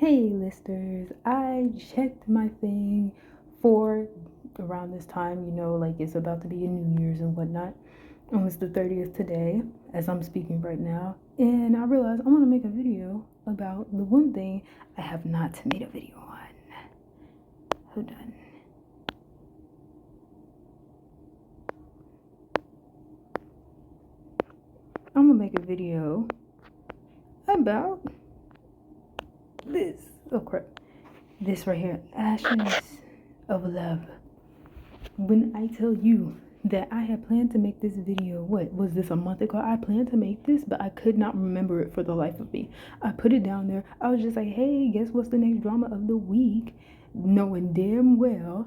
Hey listers, I checked my thing for around this time, like it's about to be a New Year's and whatnot. It's the 30th today, as I'm speaking right now, and I realized I want to make a video about the one thing I have not made a video on. Hold on. I'm gonna make a video about this. Oh crap. This right here, Ashes of Love. When I tell you that I had planned to make this video, what was this, a month ago? I planned to make this, but I could not remember it for the life of me. I put it down there. I was just like, hey, guess what's the next drama of the week? Knowing damn well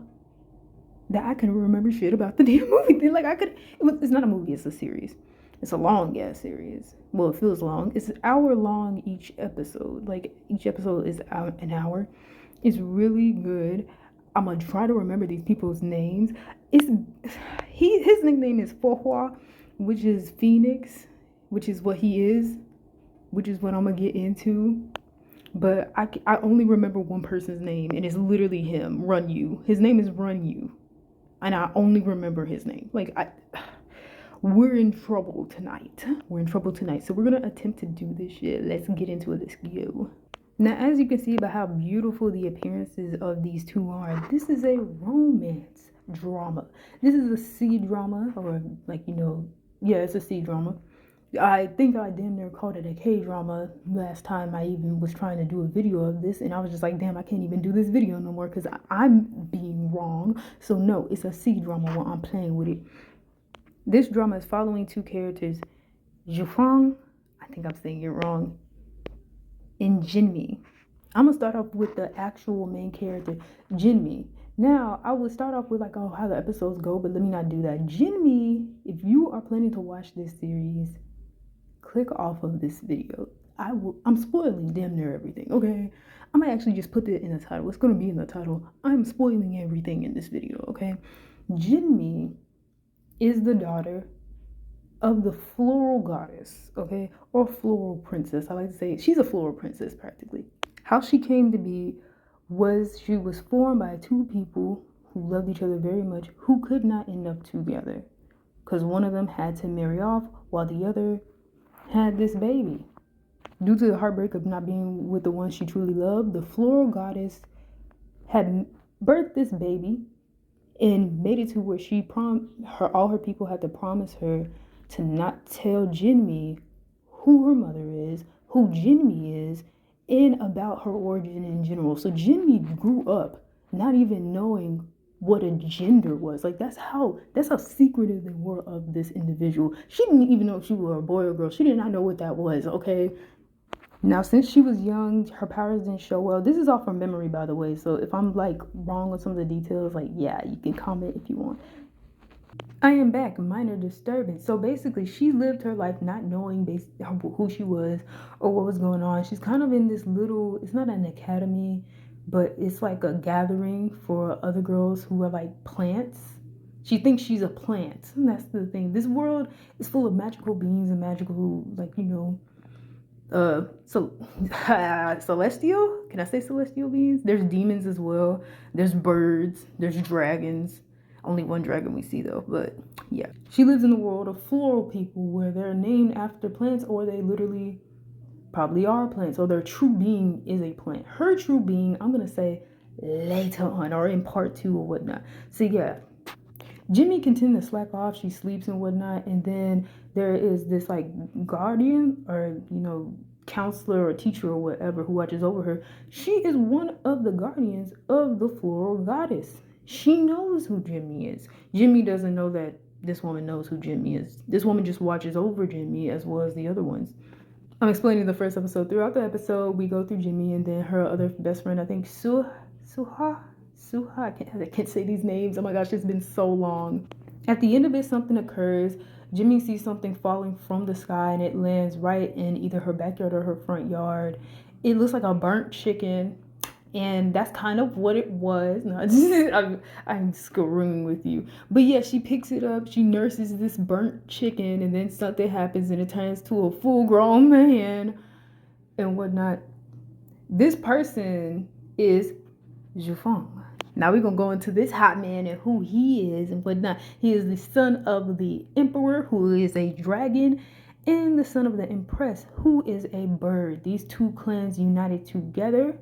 that I couldn't remember shit about the damn movie. It's not a movie, it's a series. It's a long ass series. Well, it feels long. It's an hour long each episode. Like each episode is an hour. It's really good. I'm gonna try to remember these people's names. His nickname is Fohua, which is Phoenix, which is what he is, which is what I'm gonna get into. But I only remember one person's name, and it's literally him, Run You. His name is Run You, and I only remember his name. We're in trouble tonight. We're in trouble tonight. So we're gonna attempt to do this shit. Let's get into it. Let's go. Now, as you can see by how beautiful the appearances of these two are, this is a romance drama. This is a C drama, or it's a C drama. I think I damn near called it a K drama last time I even was trying to do a video of this, and I was just like, damn, I can't even do this video no more because I'm being wrong. So no, it's a C drama while I'm playing with it. This drama is following two characters, Jufang, I think I'm saying it wrong, and Jinmi. I'm gonna start off with the actual main character, Jinmi. Now, I would start off with how the episodes go, but let me not do that. Jinmi, if you are planning to watch this series, click off of this video. I'm spoiling damn near everything, okay? I might actually just put it in the title. It's gonna be in the title. I'm spoiling everything in this video, okay? Jinmi is the daughter of the floral goddess, okay, or floral princess. I like to say she's a floral princess practically. How she came to be was she was formed by two people who loved each other very much, who could not end up together because one of them had to marry off while the other had this baby. Due to the heartbreak of not being with the one she truly loved, the floral goddess had birthed this baby and made it to where all her people had to promise her to not tell Jinmi who her mother is, who Jinmi is, and about her origin in general. So Jinmi grew up not even knowing what a gender was. That's how secretive they were of this individual. She didn't even know if she were a boy or girl. She did not know what that was, okay? Now, since she was young, her powers didn't show well. This is all from memory, by the way. So if I'm wrong on some of the details, yeah, you can comment if you want. I am back, minor disturbance. So basically, she lived her life not knowing who she was or what was going on. She's kind of in this little, it's not an academy, but it's like a gathering for other girls who are like plants. She thinks she's a plant. And that's the thing. This world is full of magical beings and magical, celestial? Can I say celestial beings? There's demons as well. There's birds. There's dragons. Only one dragon we see though, but yeah. She lives in the world of floral people where they're named after plants, or they literally probably are plants, or their true being is a plant. Her true being, I'm gonna say later on or in part 2 or whatnot. So yeah, Jinmi can tend to slack off. She sleeps and whatnot, and then there is this guardian or counselor or teacher or whatever who watches over her. She is one of the guardians of the floral goddess. She knows who Jinmi is. Jinmi doesn't know that this woman knows who Jinmi is. This woman just watches over Jinmi as well as the other ones. I'm explaining the first episode. Throughout the episode, we go through Jinmi and then her other best friend, I think Suha. I can't say these names. Oh my gosh, it's been so long. At the end of it, something occurs. Jinmi sees something falling from the sky and it lands right in either her backyard or her front yard. It looks like a burnt chicken. And that's kind of what it was. No, I'm screwing with you. But yeah, she picks it up. She nurses this burnt chicken. And then something happens and it turns to a full-grown man and whatnot. This person is Zhufang. Now we're gonna go into this hot man and who he is and whatnot. He is the son of the emperor, who is a dragon, and the son of the empress, who is a bird. These two clans united together.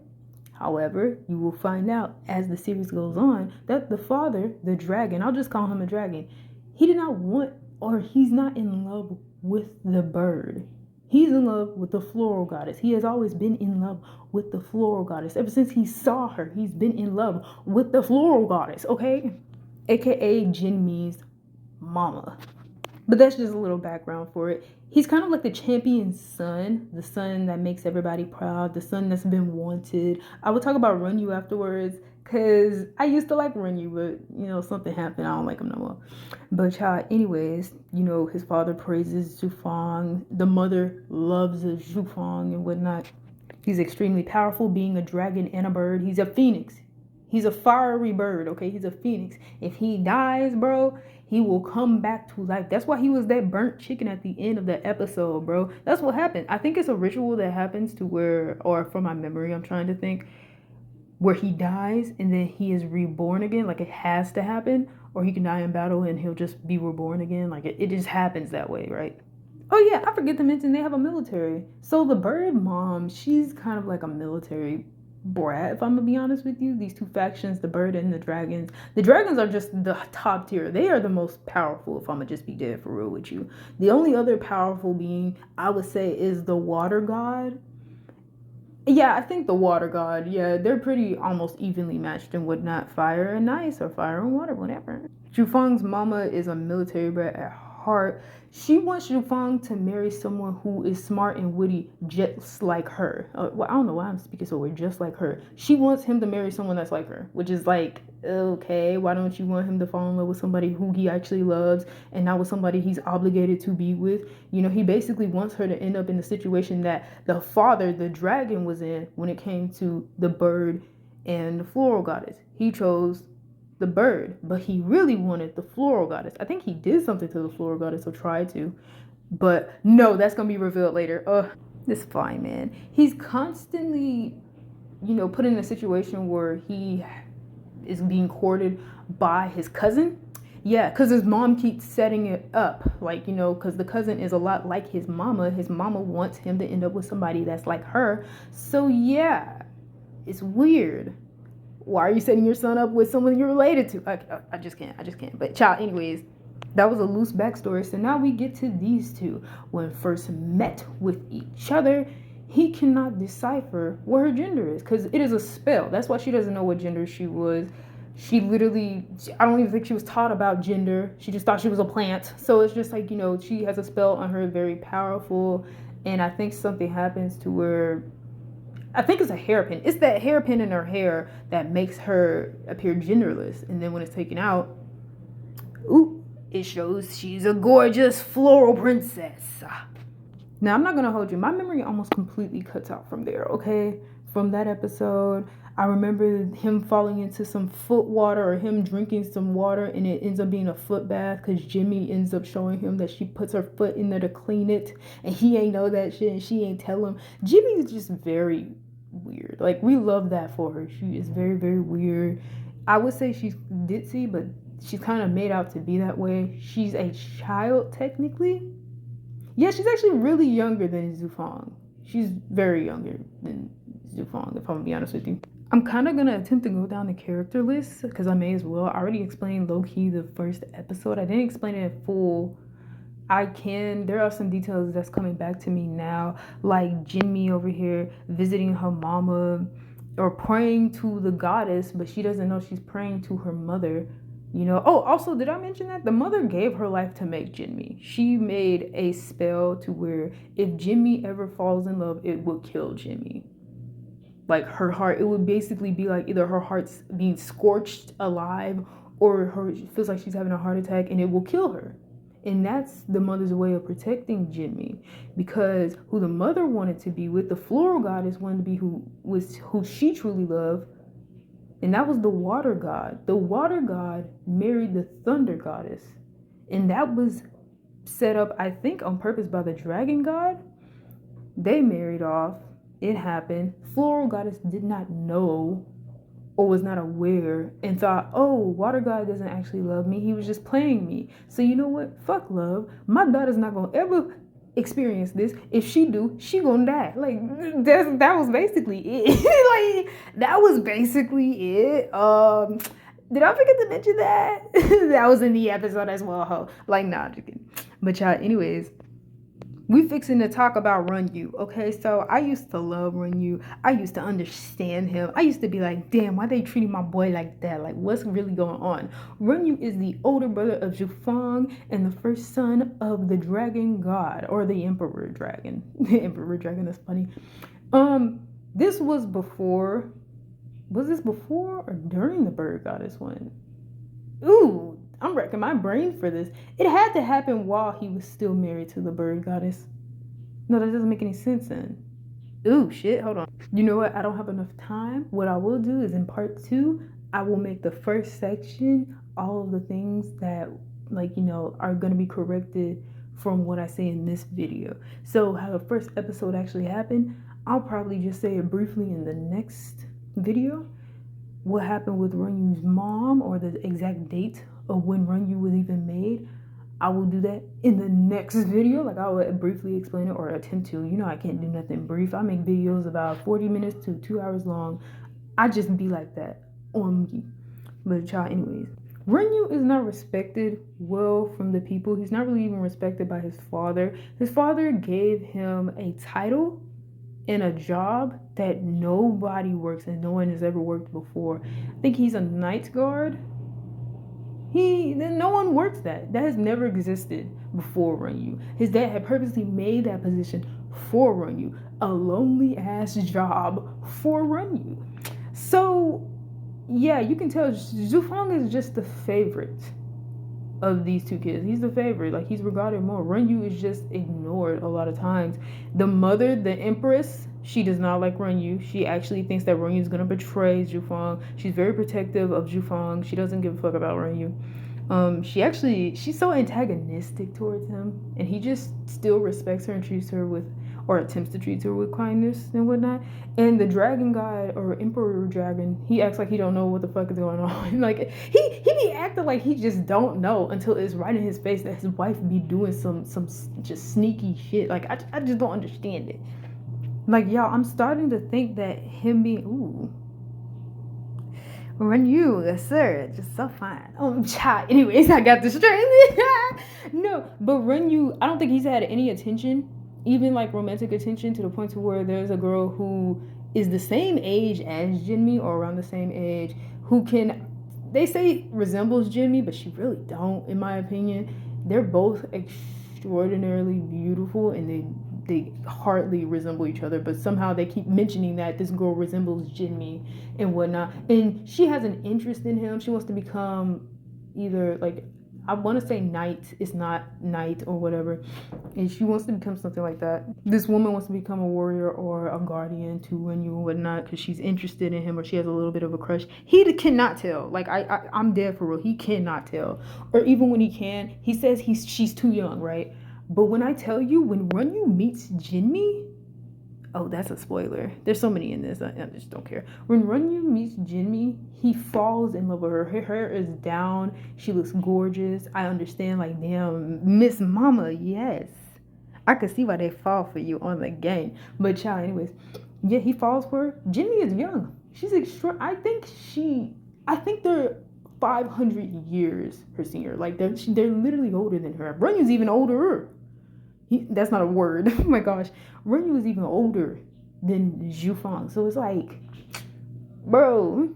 However, you will find out as the series goes on that the father, the dragon, I'll just call him a dragon, he did not want, or he's not in love with the bird. He's in love with the floral goddess. He has always been in love with the floral goddess. Ever since he saw her, he's been in love with the floral goddess, okay? AKA Jinmi's mama. But that's just a little background for it. He's kind of like the champion son, the son that makes everybody proud, the son that's been wanted. I will talk about Runyu afterwards, because I used to like Runyu, but, something happened. I don't like him no more. But, anyways, his father praises Zhufang. The mother loves Zhufang and whatnot. He's extremely powerful, being a dragon and a bird. He's a phoenix. He's a fiery bird, okay? He's a phoenix. If he dies, bro, he will come back to life. That's why he was that burnt chicken at the end of the episode, bro. That's what happened. I think it's a ritual that happens to where, or from my memory, I'm trying to think, where he dies and then he is reborn again. Like, it has to happen. Or he can die in battle and he'll just be reborn again. Like, it just happens that way, right? Oh, yeah, I forget to mention they have a military. So the bird mom, she's kind of like a military brat, if I'm gonna be honest with you. These two factions, the bird and the dragons. The dragons are just the top tier. They are the most powerful, if I'm gonna just be dead for real with you. The only other powerful being, I would say, is the water god. Yeah, I think the water god. Yeah, they're pretty almost evenly matched and whatnot. Fire and ice, or fire and water, whatever. Zhufang's mama is a military brat at heart. She wants Zhufang to marry someone who is smart and witty, just like her. Well, I don't know why I'm speaking so weird, just like her. She wants him to marry someone that's like her, which is like, okay, why don't you want him to fall in love with somebody who he actually loves and not with somebody he's obligated to be with? He basically wants her to end up in the situation that the father, the dragon, was in when it came to the bird and the floral goddess. He chose the bird, but he really wanted the floral goddess. I think he did something to the floral goddess, or tried to, but no, that's gonna be revealed later. This fine man, he's constantly put in a situation where he is being courted by his cousin. Yeah, because his mom keeps setting it up, like, because the cousin is a lot like his mama. His mama wants him to end up with somebody that's like her. So yeah, it's weird. Why are you setting your son up with someone you're related to? I just can't. But anyways, that was a loose backstory. So now we get to these two. When first met with each other, he cannot decipher what her gender is, because it is a spell. That's why she doesn't know what gender she was. She literally, I don't even think she was taught about gender. She just thought she was a plant. So it's just like, she has a spell on her, very powerful. And I think something happens to where, I think it's a hairpin. It's that hairpin in her hair that makes her appear genderless. And then when it's taken out, it shows she's a gorgeous floral princess. Now, I'm not going to hold you. My memory almost completely cuts out from there, okay? From that episode, I remember him falling into some foot water, or him drinking some water, and it ends up being a foot bath because Jimmy ends up showing him that she puts her foot in there to clean it, and he ain't know that shit, and she ain't tell him. Jimmy is just very weird. Like, we love that for her. She is very, very weird. I would say she's ditzy, but she's kind of made out to be that way. She's a child, technically. Yeah, she's actually really younger than Zhufang. She's very younger than Zhufang, if I'm gonna be honest with you. I'm kind of gonna attempt to go down the character list, because I may as well. I already explained low-key the first episode. I didn't explain it in full. There are some details that's coming back to me now, like Jimmy over here visiting her mama, or praying to the goddess, but she doesn't know she's praying to her mother. Also, did I mention that the mother gave her life to make Jimmy? She made a spell to where if Jimmy ever falls in love, it would kill Jimmy. Like, her heart, it would basically be like either her heart's being scorched alive, or she feels like she's having a heart attack, and it will kill her. And that's the mother's way of protecting Jimmy, because who the mother wanted to be with, the floral goddess wanted to be who she truly loved. And that was the water god. The water god married the thunder goddess. And that was set up, I think, on purpose by the dragon god. They married off. it happened. Floral Goddess did not know or was not aware and thought, oh, Water God doesn't actually love me. He was just playing me. So you know what? Fuck love. My daughter's not going to ever experience this. If she do, she gonna die. Like, that was basically it. Like, that was basically it. Did I forget to mention that? That was in the episode as well, ho. Like, nah, just kidding. But y'all, anyways, we fixing to talk about Runyu, okay? So I used to love Runyu. I used to understand him. I used to be like, damn, why they treating my boy like that? Like, what's really going on? Runyu is the older brother of Zhufang and the first son of the dragon god, or the emperor dragon. The emperor dragon is funny. This was before. Was this before or during the bird goddess one? Ooh, I'm wrecking my brain for this. It had to happen while he was still married to the bird goddess. No, that doesn't make any sense then. Ooh, shit, hold on. You know what? I don't have enough time. What I will do is in part 2, I will make the first section all of the things that, like, you know, are going to be corrected from what I say in this video. So how the first episode actually happened, I'll probably just say it briefly in the next video. What happened with Runyu's mom, or the exact date of when Runyu was even made, I will do that in the next video. Like, I will briefly explain it, or attempt to. You know, I can't do nothing brief. I make videos about 40 minutes to 2 hours long. I just be like that on me. But y'all, anyways, Runyu is not respected well from the people. He's not really even respected by his father. His father gave him a title in a job that nobody works and no one has ever worked before. I think he's a night guard. No one works that. That has never existed before Runyu. His dad had purposely made that position for Runyu. A lonely ass job for Runyu. So yeah, you can tell Zhufang is just the favorite of these two kids. He's the favorite. Like, he's regarded more. Runyu is just ignored a lot of times. The mother, the empress, she does not like Runyu. She actually thinks that Runyu is going to betray Zhufang. She's very protective of Zhufang. She doesn't give a fuck about Runyu. She's so antagonistic towards him, and he just still respects her and treats her with, or attempts to treat her with, kindness and whatnot. And the dragon god, or emperor dragon, he acts like he don't know what the fuck is going on. Like, he be acting like he just don't know until it's right in his face that his wife be doing some just sneaky shit. Like, I just don't understand it. Like, y'all, I'm starting to think that him being Runyu, sir, just so fine. Child. Anyways, I got distracted. No, but Runyu, I don't think he's had any attention, even like romantic attention, to the point to where there's a girl who is the same age as Jinmi, or around the same age, who can, they say resembles Jinmi, but she really don't, in my opinion. They're both extraordinarily beautiful, and they hardly resemble each other, but somehow they keep mentioning that this girl resembles Jinmi and whatnot. And she has an interest in him. She wants to become either, like, I want to say knight, it's not knight or whatever, and she wants to become something like that. This woman wants to become a warrior or a guardian to Runyu and whatnot, because she's interested in him, or she has a little bit of a crush. He cannot tell. Like, I'm dead for real. He cannot tell. Or even when he can, he says she's too young, right? But when I tell you, when Runyu meets Jinmi, oh, that's a spoiler. There's so many in this. I just don't care. When Runyu meets Jinmi, he falls in love with her. Her hair is down. She looks gorgeous. I understand, like, damn, Miss Mama, yes. I could see why they fall for you on the game. But child, anyways, yeah, he falls for her. Jinmi is young. She's extra. I think they're 500 years her senior. Like, they're literally older than her. Runyu's even older. That's not a word. Oh my gosh. Runyu is even older than Zhufang. So it's like, bro,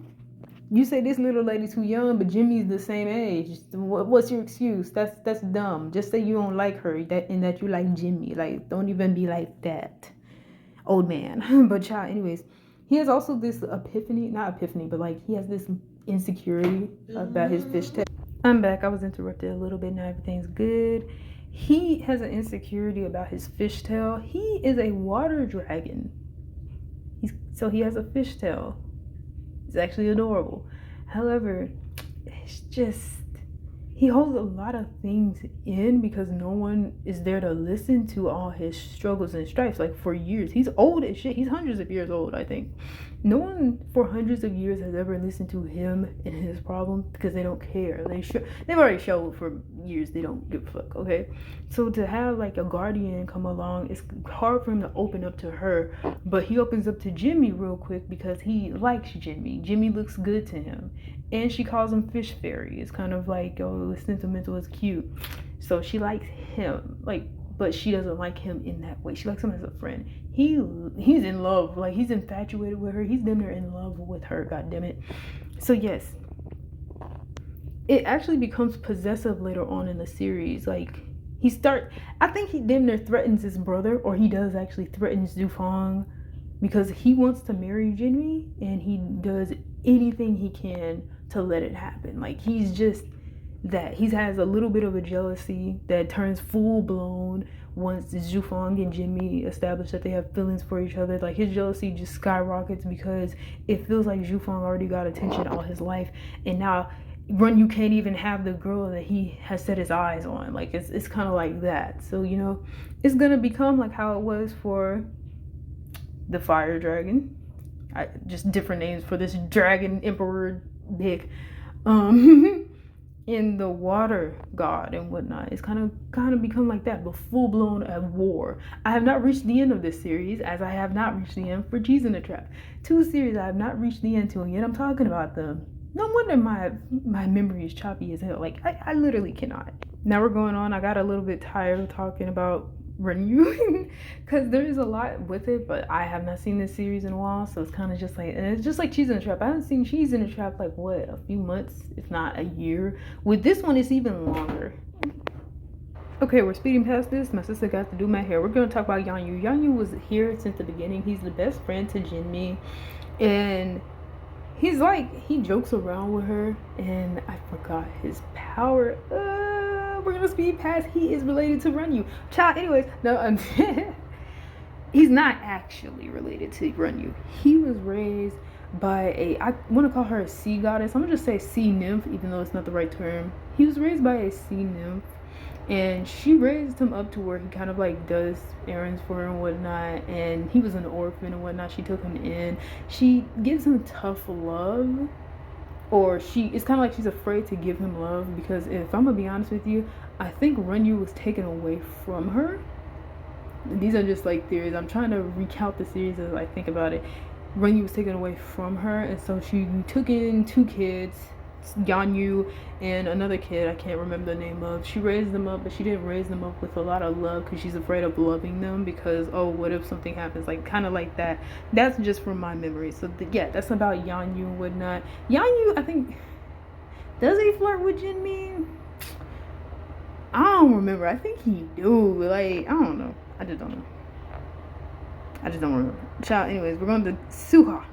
you say this little lady too young, but Jimmy's the same age. What's your excuse? That's dumb. Just say you don't like her, that you like Jinmi. Like, don't even be like that, old man. But child, anyways, he has also this not epiphany, but like, he has this insecurity about his fishtail. I'm back. I was interrupted a little bit. Now everything's good. He has an insecurity about his fishtail. He is a water dragon. So he has a fishtail. It's actually adorable. However, he holds a lot of things in because no one is there to listen to all his struggles and strifes. Like for years, he's old as shit. He's hundreds of years old, I think. No one for hundreds of years has ever listened to him and his problems because they don't care. They've already showed for years they don't give a fuck. Okay, so to have like a guardian come along, it's hard for him to open up to her, but he opens up to Jimmy real quick because he likes Jimmy. Jimmy looks good to him, and she calls him Fish Fairy. It's kind of like, oh, it's sentimental, it's cute. So she likes him, like, but she doesn't like him in that way. She likes him as a friend. He's in love, like he's infatuated with her. He's damn near in love with her. God damn it. So yes, it actually becomes possessive later on in the series. Like I think he damn near threatens his brother, or he does actually threaten Zufang because he wants to marry Jimmy, and he does anything he can to let it happen. Like he's just that. He has a little bit of a jealousy that turns full blown once Zufang and Jimmy establish that they have feelings for each other. Like his jealousy just skyrockets because it feels like Zufang already got attention all his life, and now you can't even have the girl that he has set his eyes on. Like it's kind of like that. So you know, it's gonna become like how it was for the fire dragon. Just different names for this dragon emperor dick. In the water god and whatnot. It's kind of become like that, but full blown at war. I have not reached the end of this series, as I have not reached the end for Cheese in the Trap. 2 series I have not reached the end to, and yet I'm talking about them. No wonder my memory is choppy as hell. Like I literally cannot. Now we're going on. I got a little bit tired of talking about Renyu because there is a lot with it, but I have not seen this series in a while, so it's kind of just like, and it's just like Cheese in the Trap. I haven't seen Cheese in the Trap like what, a few months, if not a year. With this one, it's even longer. Okay, we're speeding past this. My sister got to do my hair. We're gonna talk about Yanyu. Yanyu was here since the beginning. He's the best friend to Jinmi, and he's like, he jokes around with her, and I forgot his power. We're gonna speed past. He is related to Renyu. Child, anyways, no, he's not actually related to Renyu. He was raised by I want to call her a sea goddess. I'm gonna just say sea nymph, even though it's not the right term. He was raised by a sea nymph, and she raised him up to where he kind of like does errands for her and whatnot, and he was an orphan and whatnot. She took him in. She gives him tough love, or it's kind of like she's afraid to give him love, because if I'm gonna be honest with you, I think Renyu was taken away from her. These are just like theories. I'm trying to recount the series as I think about it. Renyu was taken away from her, and so she took in 2 kids, Yanyu and another kid I can't remember the name of. She raised them up, but she didn't raise them up with a lot of love because she's afraid of loving them, because oh, what if something happens, like kind of like that. That's just from my memory. So yeah, that's about Yanyu and whatnot. Yanyu, I think, does he flirt with Jinmi? I don't remember. I think he do. Like, I don't know. I just don't remember. Child, anyways, we're going to Suha.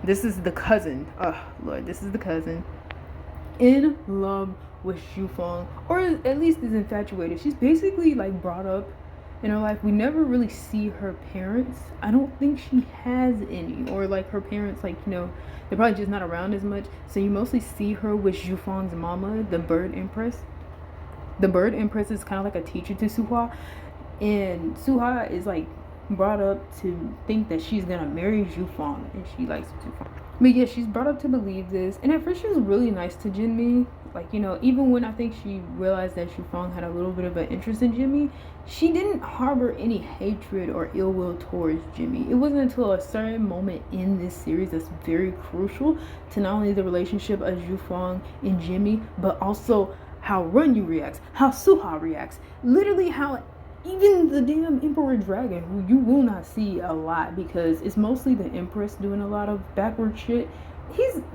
This is the cousin. Oh Lord, this is the cousin. In love with Zufang, or at least is infatuated. She's basically like brought up in her life. We never really see her parents. I don't think she has any, or like her parents, like, you know, they're probably just not around as much. So you mostly see her with Zufang's mama, the Bird Empress. The Bird Empress is kind of like a teacher to Suha, and Suha is like brought up to think that she's gonna marry Zufang, and she likes Zufang. But yeah, she's brought up to believe this, and at first she was really nice to Jinmi. Like, you know, even when I think she realized that Zufang had a little bit of an interest in Jinmi, she didn't harbor any hatred or ill will towards Jinmi. It wasn't until a certain moment in this series that's very crucial to not only the relationship of Zufang and Jinmi, but also how Renyu reacts, how Suha reacts, literally how even the damn Emperor Dragon, who you will not see a lot because it's mostly the Empress doing a lot of backward shit.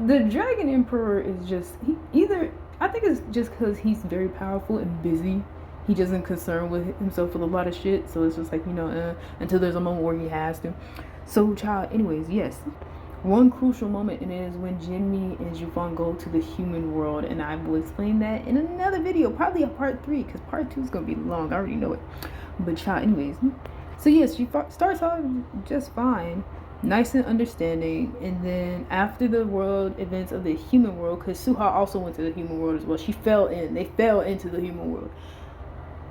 The Dragon Emperor is just, I think it's just because he's very powerful and busy. He doesn't concern with himself with a lot of shit, so it's just like, you know, until there's a moment where he has to. So, child, anyways, yes. One crucial moment, and it is when Jinmi and Zufang go to the human world, and I will explain that in another video, probably a part 3, because part 2 is going to be long. I already know it. But child, anyways. So yes, she starts off just fine, nice and understanding. And then after the world events of the human world, because Suha also went to the human world as well, they fell into the human world.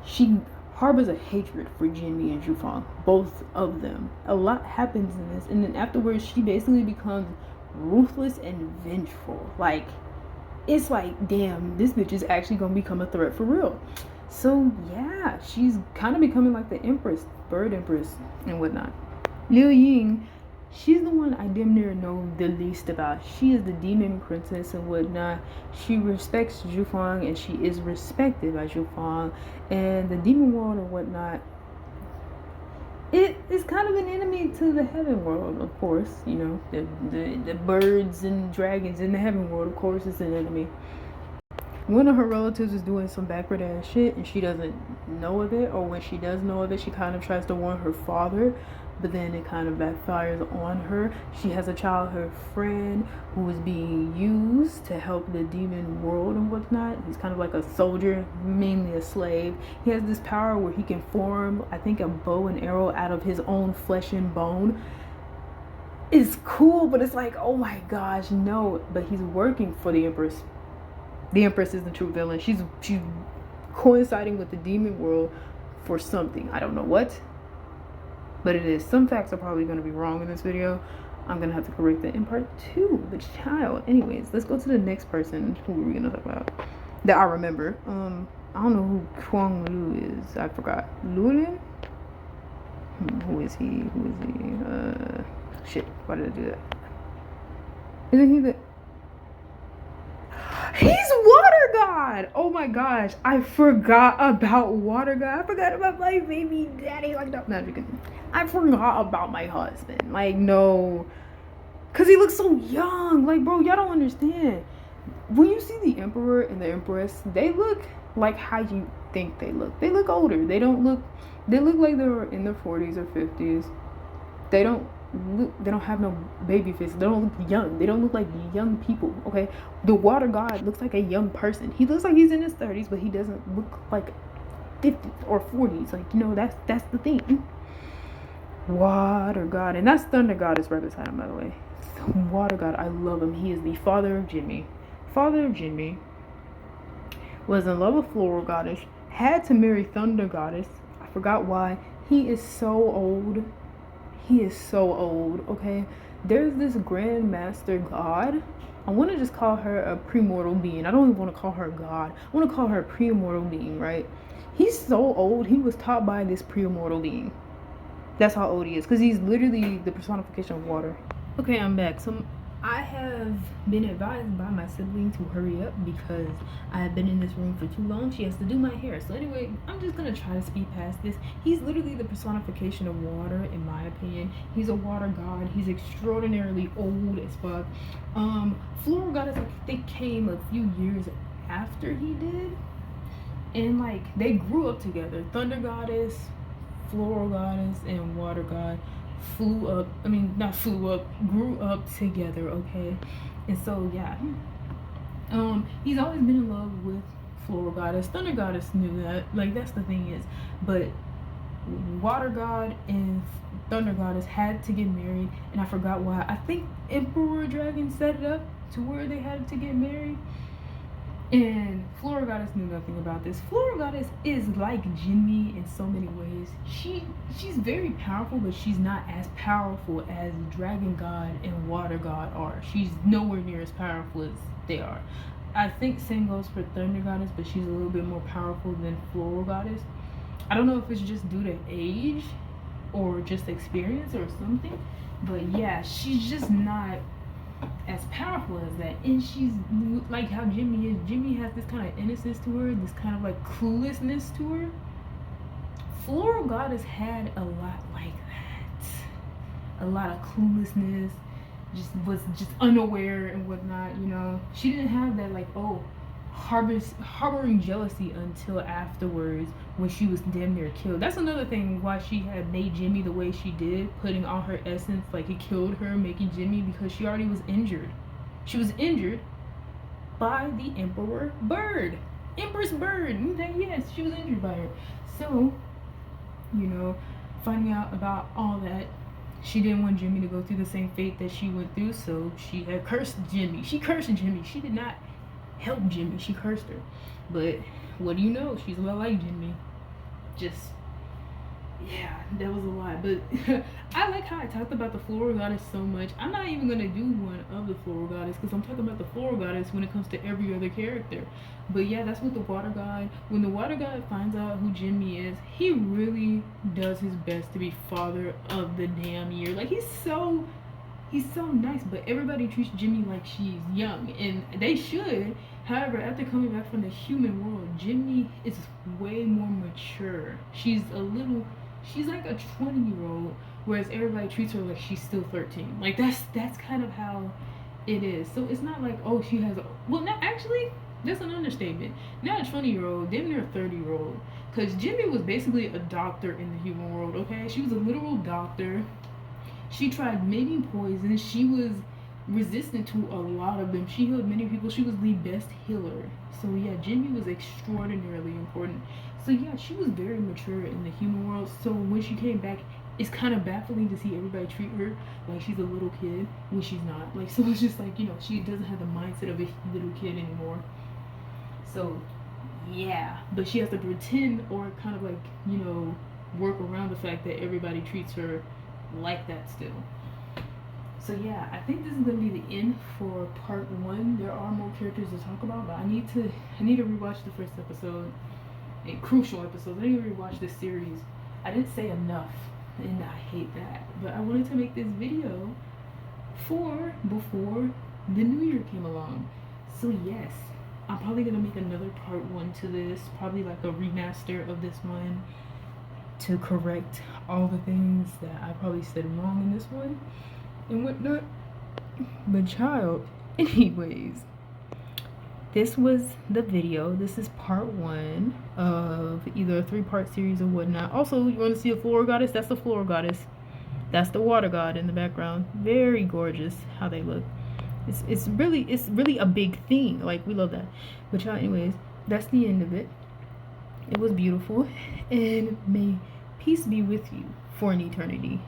She harbors a hatred for Jinmi and Zhufang, both of them. A lot happens in this, and then afterwards she basically becomes ruthless and vengeful. Like, it's like, damn, this bitch is actually gonna become a threat for real. So yeah, she's kind of becoming like the Empress, Bird Empress, and whatnot. Liu Ying, she's the one I damn near know the least about. She is the demon princess and whatnot. She respects Zhufang, and she is respected by Zhufang. And the demon world and whatnot, it is kind of an enemy to the heaven world, of course. You know, the birds and dragons in the heaven world, of course, is an enemy. One of her relatives is doing some backward ass shit and she doesn't know of it, or when she does know of it, she kind of tries to warn her father, but then it kind of backfires on her. She has a childhood friend who is being used to help the demon world and whatnot. He's kind of like a soldier, mainly a slave. He has this power where he can form, I think, a bow and arrow out of his own flesh and bone. It's cool, but it's like, oh my gosh, no. But he's working for the Empress. The Empress is the true villain. She's coinciding with the demon world for something. I don't know what, but it is. Some facts are probably going to be wrong in this video. I'm going to have to correct it in part 2. But child. Anyways, let's go to the next person. Who are we going to talk about? That I remember. I don't know who Kuang Lu is. I forgot. Lulin? Who is he? Shit. Why did I do that? Isn't he the... He's Water God! Oh my gosh, I forgot about Water God. I forgot about my baby daddy. Like, no, I forgot about my husband. Like, no. Because he looks so young. Like, bro, y'all don't understand. When you see the Emperor and the Empress, they look like how you think they look. They look older. They look like they're in their 40s or 50s. They don't have no baby face. They don't look young. They don't look like young people, okay? The Water God looks like a young person. He looks like he's in his 30s, but he doesn't look like 50s or 40s. Like, you know, that's the thing. Water God. And that's Thunder Goddess right beside him, by the way. Water God, I love him. He is the father of Jinmi. Father of Jinmi. Was in love with Floral Goddess. Had to marry Thunder Goddess. I forgot why. He is so old. He is so old, okay? There's this Grandmaster God. I want to just call her a premortal being. I don't even want to call her God. I want to call her a premortal being, right? He's so old. He was taught by this premortal being. That's how old he is. Because he's literally the personification of water. Okay, I'm back. So I have been advised by my sibling to hurry up because I have been in this room for too long. She has to do my hair. So anyway, I'm just going to try to speed past this. He's literally the personification of water, in my opinion. He's a water god. He's extraordinarily old as fuck. Floral Goddess, I think, came a few years after he did. And, like, they grew up together. Thunder Goddess, Floral Goddess, and Water God grew up together, okay? And so yeah, he's always been in love with Floral Goddess. Thunder Goddess knew that, like, that's the thing is, but Water God and Thunder Goddess had to get married, and I forgot why. I think Emperor Dragon set it up to where they had to get married. And Floral Goddess knew nothing about this. Floral Goddess is like Jinmi in so many ways. She's very powerful, but she's not as powerful as Dragon God and Water God are. She's nowhere near as powerful as they are. I think same goes for Thunder Goddess, but she's a little bit more powerful than Floral Goddess. I don't know if it's just due to age or just experience or something, but yeah, she's just not as powerful as that. And she's like how Jinmi is. Jinmi has this kind of innocence to her, this kind of like cluelessness to her. Floral Goddess had a lot like that, a lot of cluelessness, was just unaware and whatnot, you know. She didn't have that, like, harboring jealousy until afterwards when she was damn near killed. That's another thing why she had made Jinmi the way she did, putting all her essence, like it killed her, making Jinmi, because she already was injured. She was injured by the Emperor Bird. Empress Bird. Yes, she was injured by her. So, you know, finding out about all that, she didn't want Jimmy to go through the same fate that she went through, so she had cursed Jimmy. She cursed Jimmy. She did not help Jimmy. She cursed her. But what do you know? She's a lot like Jimmy. Just, yeah, that was a lot. But I like how I talked about the floral goddess so much. I'm not even going to do one of the floral goddess because I'm talking about the floral goddess when it comes to every other character. But yeah, that's what the water god, when the water god finds out who Jimmy is, he really does his best to be father of the damn year. Like, he's so nice, but everybody treats Jimmy like she's young, and they should. However, after coming back from the human world, Jimmy is way more mature. She's like a 20-year-old, whereas everybody treats her like she's still 13. Like, that's kind of how it is. So it's not like, oh, she has actually, that's an understatement. Not a 20-year-old, damn near a 30-year-old. Because Jimmy was basically a doctor in the human world, okay? She was a literal doctor. She tried many poisons. She was resistant to a lot of them. She healed many people. She was the best healer. So yeah, Jimmy was extraordinarily important. So yeah, she was very mature in the human world. So when she came back, it's kind of baffling to see everybody treat her like she's a little kid when she's not. Like, so it's just like, you know, she doesn't have the mindset of a little kid anymore. So yeah, but she has to pretend or kind of like, you know, work around the fact that everybody treats her like that still. So yeah, I think this is gonna be the end for part 1. There are more characters to talk about, but I need to rewatch the first episode, a crucial episode. I need to rewatch this series. I didn't say enough, and I hate that, but I wanted to make this video before the new year came along. So yes, I'm probably gonna make another part 1 to this, probably like a remaster of this one, to correct all the things that I probably said wrong in this one and whatnot. But child, anyways, this was the video. This is part 1 of either a 3-part series or whatnot. Also, you want to see a floral goddess? That's the floral goddess. That's the water god in the background. Very gorgeous how they look. It's really a big thing. Like, we love that. But y'all, anyways, that's the end of it. It was beautiful, and may peace be with you for an eternity.